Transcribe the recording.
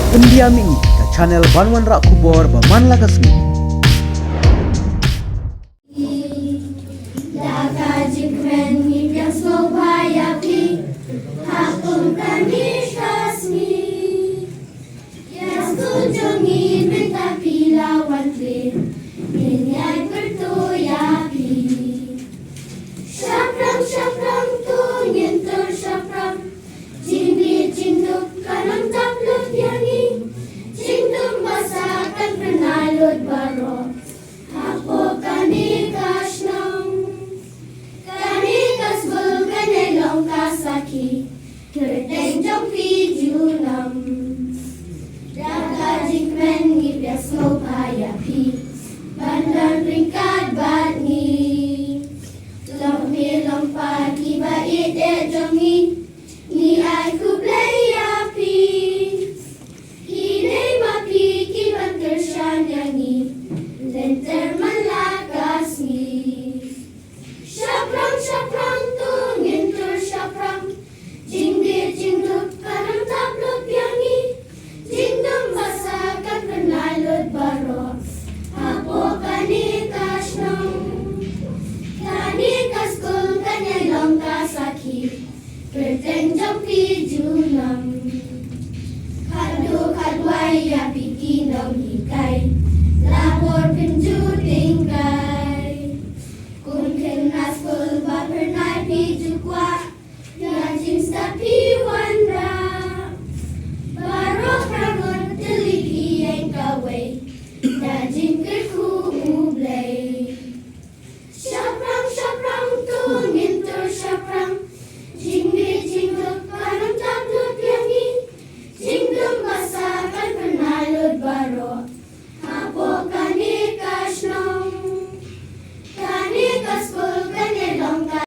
Pendiami ke channel Banwan Rak Kubor Baman Lagasmi. Kerteng jom video nam Daga jikmen ngipias ngopaya pi Bandar ringkat bat ni Lompi lompat kiba ide jomi Ni ai ku playa pi Hidei mapi kiban kershan yangi Lenter malakas ni Syaprang syaprang tu ngintur syaprang Jingdir jingdup kanam tablot yangi Jingdum basakan penalot baro Apo kani kasnong Kani kaskul kanyay long kasaki Kerteng jampi junam Kadu kadway api kinong hikay Lapor pinju tingkay Kung kenaskul bapernay pijukwa Yajin sapi wanda Barok rangon teliki yang kawai Yajin kerku ublay Syaprang syaprang tu ngintur syaprang Jingdi jingduk kanam tablut yangi Jingdum basakan penalud barok